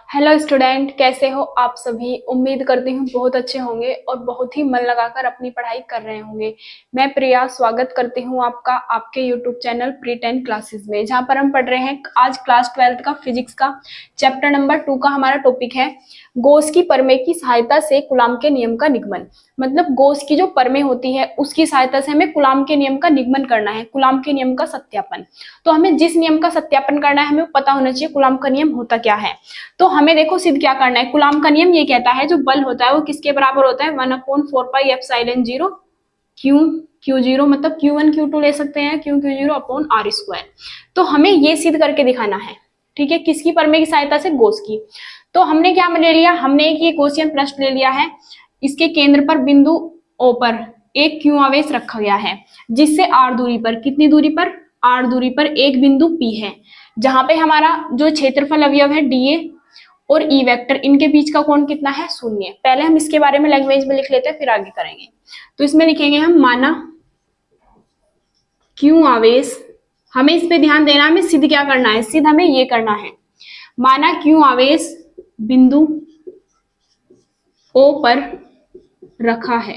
Hello student, कैसे हो आप सभी। उम्मीद करती हूँ बहुत अच्छे होंगे और बहुत ही मन लगाकर अपनी पढ़ाई कर रहे होंगे। मैं प्रिया स्वागत करती हूँ आपका आपके यूट्यूब चैनल प्री 10 क्लासेस में, जहाँ पर हम पढ़ रहे हैं आज क्लास 12 का फिजिक्स का चैप्टर नंबर 2 का हमारा टॉपिक है गॉस की प्रमेय की सहायता से कूलॉम के नियम का निगमन। मतलब गॉस की जो प्रमेय होती है उसकी सहायता से हमें कूलॉम के नियम का निगमन करना है, कूलॉम के नियम का सत्यापन। तो हमें जिस नियम का सत्यापन करना है हमें पता होना चाहिए कूलॉम का नियम होता क्या है। तो हमें देखो सिद्ध क्या करना है। कूलॉम का नियम ये कहता है जो बल होता है वो किसके बराबर होता है, 1/4πε0 क्यू क्यू जीरो, मतलब Q1 Q2 ले सकते हैं, Q0/r²। तो हमें ये सिद्ध करके दिखाना है, ठीक है, किसकी प्रमेय की सहायता से, गॉस की। तो हमने क्या ले लिया, हमने एक ये गॉसियन पृष्ठ ले लिया है। इसके केंद्र पर बिंदु O पर एक क्यू आवेश रखा गया है, जिससे r दूरी पर, कितनी दूरी पर, r दूरी पर एक बिंदु P है, जहां पे हमारा जो क्षेत्रफल अवयव है dA और ई वेक्टर, इनके बीच का कोण कितना है, 0। पहले हम इसके बारे में लैंग्वेज में लिख लेते हैं फिर आगे करेंगे। तो इसमें लिखेंगे हम, माना क्यू आवेश, हमें इस पे ध्यान देना, हमें सिद्ध क्या करना है, सिद्ध हमें ये करना है। माना क्यू आवेश बिंदु O पर रखा है,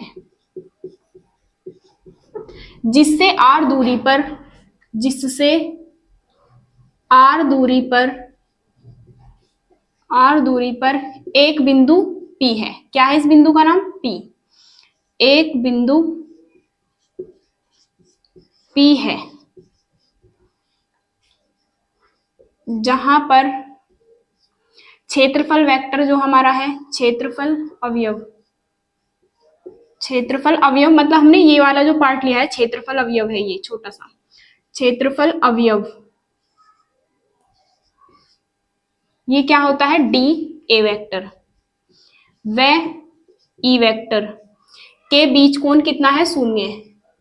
जिससे r दूरी पर, जिससे r दूरी पर, r दूरी पर एक बिंदु P है। क्या है इस बिंदु का नाम, P। एक बिंदु P है जहां पर क्षेत्रफल वेक्टर जो हमारा है, क्षेत्रफल अवयव, क्षेत्रफल अवयव मतलब हमने ये वाला जो पार्ट लिया है क्षेत्रफल अवयव है, ये छोटा सा क्षेत्रफल अवयव, ये क्या होता है, डी ए वेक्टर व ई वेक्टर के बीच कोण कितना है, 0।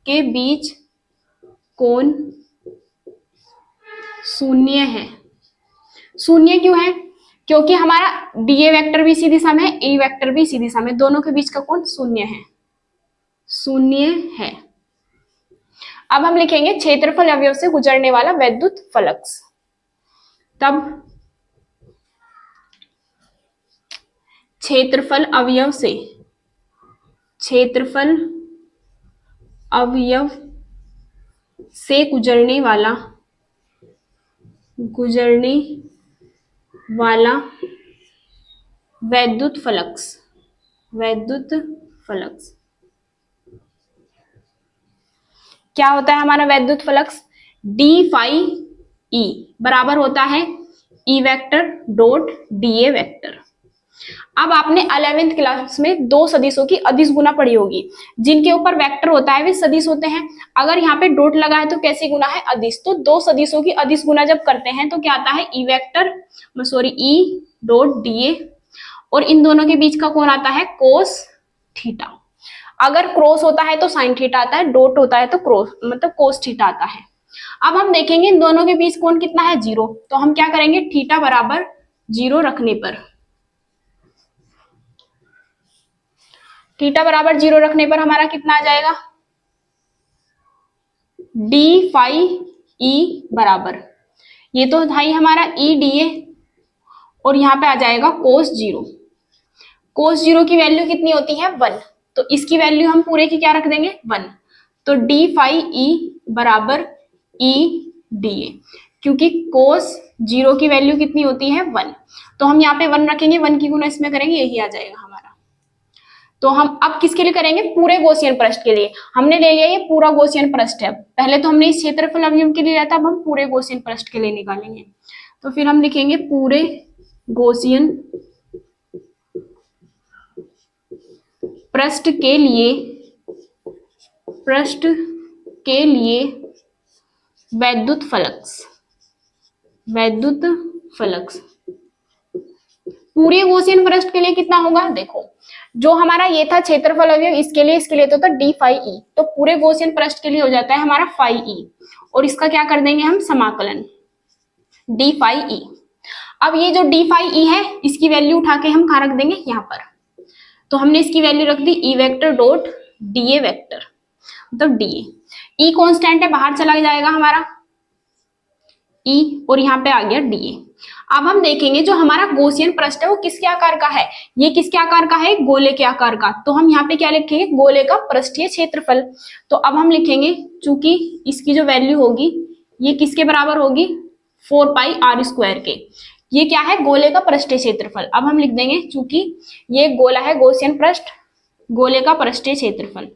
के बीच कोण 0 है। 0 क्यों है, क्योंकि हमारा डीए वेक्टर भी इसी दिशा में है, ई वेक्टर भी इसी दिशा में, दोनों के बीच का कोण 0 है, 0 है। अब हम लिखेंगे क्षेत्रफल अवयव से गुजरने वाला वैद्युत फ्लक्स। तब क्षेत्रफल अवयव से, क्षेत्रफल अवयव से गुजरने वाला वैद्युत फ्लक्स, वैद्युत फ्लक्स क्या होता है हमारा वैद्युत फ्लक्स, डी फाई ई बराबर होता है ई वेक्टर डॉट डीए वेक्टर। अब आपने 11वीं क्लास में दो सदिशों की अदिश गुना पढ़ी होगी, जिनके ऊपर वेक्टर होता है वे सदिश होते हैं। अगर यहाँ पे डॉट लगा है तो कैसे गुना है, अदिश। तो दो सदिशों की अदिश गुना जब करते हैं तो क्या आता है, E vector, sorry E dot DA, और इन दोनों के बीच का कोण आता है कोस थीटा। अगर क्रॉस होता है तो साइन थीटा आता है, डॉट होता है तो क्रॉस मतलब कोस थीटा आता है। अब हम देखेंगे इन दोनों के बीच कोण कितना है, 0। तो हम क्या करेंगे, थीटा बराबर 0 रखने पर, थीटा बराबर 0 रखने पर हमारा कितना आ जाएगा, डी फाई ई बराबर, ये तो था ही हमारा ई डीए, और यहाँ पे आ जाएगा कोस 0। कोस 0 की वैल्यू कितनी होती है, 1। तो इसकी वैल्यू हम पूरे की क्या रख देंगे, 1। तो डी फाई ई बराबर ई डीए, क्योंकि कोस 0 की वैल्यू कितनी होती है, 1। तो हम यहाँ पे 1 रखेंगे, 1 की गुना इसमें करेंगे, यही आ जाएगा हमारा। तो हम अब किसके लिए करेंगे, पूरे गॉसियन पृष्ठ के लिए। हमने ले लिया ये पूरा गॉसियन पृष्ठ है, पहले तो हमने इस क्षेत्रफल अवयव के लिए लिया था, अब हम पूरे गॉसियन पृष्ठ के लिए निकालेंगे। तो फिर हम लिखेंगे पूरे गॉसियन पृष्ठ के लिए, पृष्ठ के लिए वैद्युत फ्लक्स, वैद्युत फ्लक्स पूरे गॉसियन पृष्ठ के लिए कितना होगा, देखो जो हमारा ये था क्षेत्रफल अवयव, इसके लिए तो था डी फाई ई, तो पूरे गॉसियन पृष्ठ के लिए हो जाता है हमारा फाई ई, और इसका क्या कर देंगे हम, समाकलन डी फाई ई। अब ये जो डी फाई ई है इसकी वैल्यू उठा के हम कहाँ रख देंगे, यहाँ पर। तो हमने इसकी वैल्यू रख दी E vector dot dA vector, मतलब डीए। ई कांस्टेंट है, बाहर चला जाएगा हमारा, ई और यहाँ पे आ गया डी ए। अब हम देखेंगे जो हमारा गॉसियन पृष्ठ है वो किसके आकार का है, ये किसके आकार का है, गोले के आकार का। तो हम यहाँ पे क्या लिखेंगे, गोले का पृष्ठीय क्षेत्रफल। तो अब हम लिखेंगे चूंकि इसकी जो वैल्यू होगी ये किसके बराबर होगी, 4 पाई आर स्क्वायर के। ये क्या है, गोले का पृष्ठीय क्षेत्रफल। अब हम लिख देंगे चूंकि ये गोला है गॉसियन पृष्ठ, गोले का पृष्ठीय क्षेत्रफल,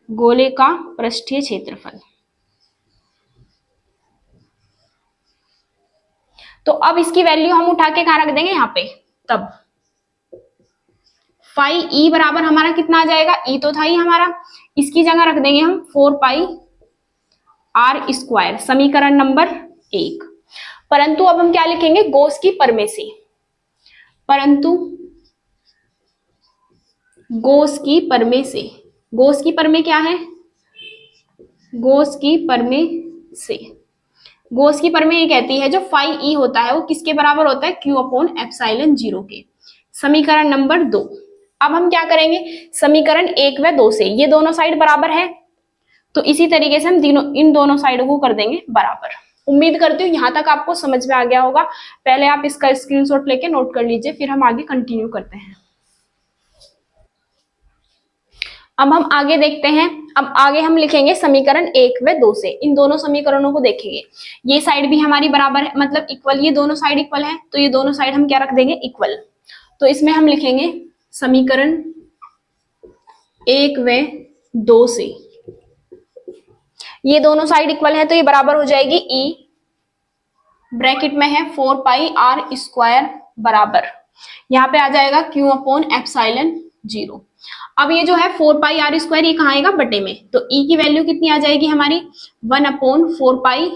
गोले का पृष्ठीय क्षेत्रफल। तो अब इसकी वैल्यू हम उठा के कहां रख देंगे, यहाँ पे। तब फाई ई बराबर हमारा कितना आ जाएगा, ई तो था ही हमारा, इसकी जगह रख देंगे हम 4 पाई आर स्क्वायर, समीकरण नंबर 1। परंतु अब हम क्या लिखेंगे, गॉस की परमे से, परंतु गॉस की परमे से, गॉस की परमे क्या है, गॉस की परमे से, गॉस की परमे ये कहती है जो फाई ई होता है वो किसके बराबर होता है, क्यू अपॉन एप्सिलॉन 0 के। समीकरण नंबर 2। अब हम क्या करेंगे, समीकरण 1 व 2 से ये दोनों साइड बराबर है, तो इसी तरीके से हम इन दोनों साइडों को कर देंगे बराबर। उम्मीद करती हूँ यहाँ तक आपको समझ में आ गया होगा। पहले आप इसका स्क्रीनशॉट लेके नोट कर लीजिए, फिर हम आगे कंटिन्यू करते हैं। अब हम आगे देखते हैं। अब आगे हम लिखेंगे समीकरण 1 व 2 से, इन दोनों समीकरणों को देखेंगे। ये साइड भी हमारी बराबर है, मतलब इक्वल, ये दोनों साइड इक्वल है, तो ये दोनों साइड हम क्या रख देंगे, इक्वल। तो इसमें हम लिखेंगे समीकरण 1 व 2 से, ये दोनों साइड इक्वल है तो ये बराबर हो जाएगी ई, ब्रैकेट में है 4 पाई आर स्क्वायर बराबर, यहाँ पे आ जाएगा क्यू अपॉन एप्सिलॉन 0। अब ये जो है 4 पाई आर स्क्वायर, ये कहाँ आएगा, बटे में, तो ई की वैल्यू कितनी आ जाएगी हमारी, 1 अपॉन 4 पाई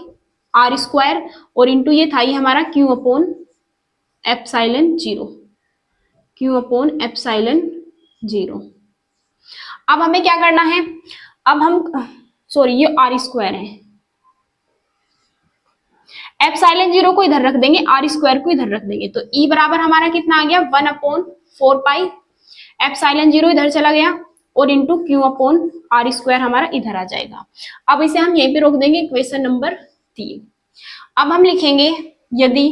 आर स्क्वायर, और इंटू ये था ही हमारा Q upon epsilon 0, Q upon epsilon 0। अब हमें क्या करना है, अब हम सॉरी ये आर स्क्वायर है, एप्सिलॉन 0 को इधर रख देंगे, आर स्क्वायर को इधर रख देंगे, तो ई बराबर हमारा कितना आ गया, 1 अपॉन 4 पाई, एप्सिलॉन 0 इधर चला गया, और into q upon r square हमारा इधर आ जाएगा। अब इसे हम यहीं पे रोक देंगे, इक्वेशन नंबर 3। अब हम लिखेंगे यदि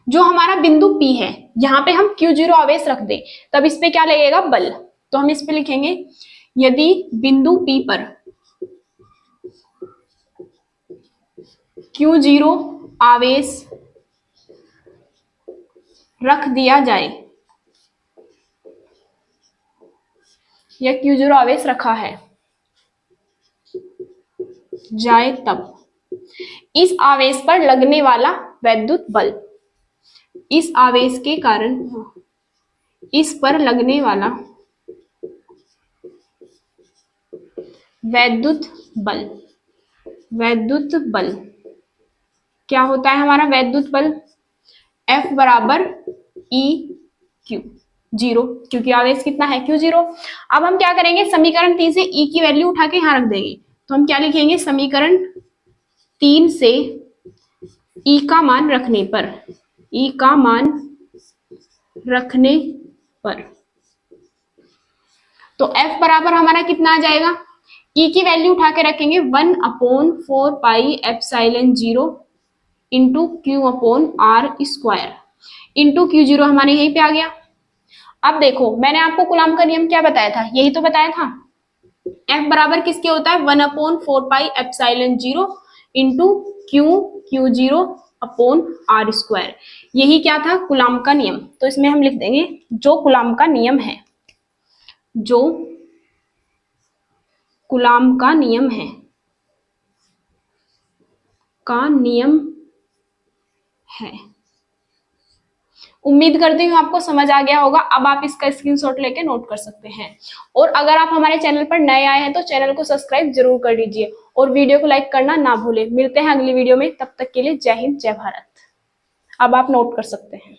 जो हमारा बिंदु P है, यहाँ पे हम Q0 आवेश रख दें, तब इस पे क्या लगेगा, बल। तो हम इस पे लिखेंगे यदि बिंदु P पर Q0 आवेश रख दिया जाए या Q0 आवेश रखा है जाए, तब इस आवेश पर लगने वाला वैद्युत बल, इस आवेश के कारण इस पर लगने वाला वैद्युत बल, वैद्युत बल क्या होता है हमारा वैद्युत बल, F बराबर E Q 0, क्योंकि आवेश कितना है, Q0। अब हम क्या करेंगे, समीकरण 3 से E की वैल्यू उठा के यहां रख देंगे, तो हम क्या लिखेंगे, समीकरण 3 से E का मान रखने पर, E का मान रखने पर, तो F बराबर हमारा कितना आ जाएगा, E की वैल्यू उठा के रखेंगे 1 upon 4 pi epsilon 0 into q upon r square, into Q0 हमारे यहीं पे आ गया। अब देखो मैंने आपको कूलाम का नियम क्या बताया था, यही तो बताया था, F बराबर किसके होता है, 1 upon 4 pi epsilon 0 into Q0 upon r square, यही क्या था, कूलाम का नियम। तो इसमें हम लिख देंगे जो कूलाम का नियम है, जो कूलाम का नियम है, का नियम है। उम्मीद करती हूँ आपको समझ आ गया होगा। अब आप इसका स्क्रीनशॉट लेके नोट कर सकते हैं, और अगर आप हमारे चैनल पर नए आए हैं तो चैनल को सब्सक्राइब जरूर कर लीजिए और वीडियो को लाइक करना ना भूलें। मिलते हैं अगली वीडियो में, तब तक के लिए जय हिंद जय भारत। अब आप नोट कर सकते हैं।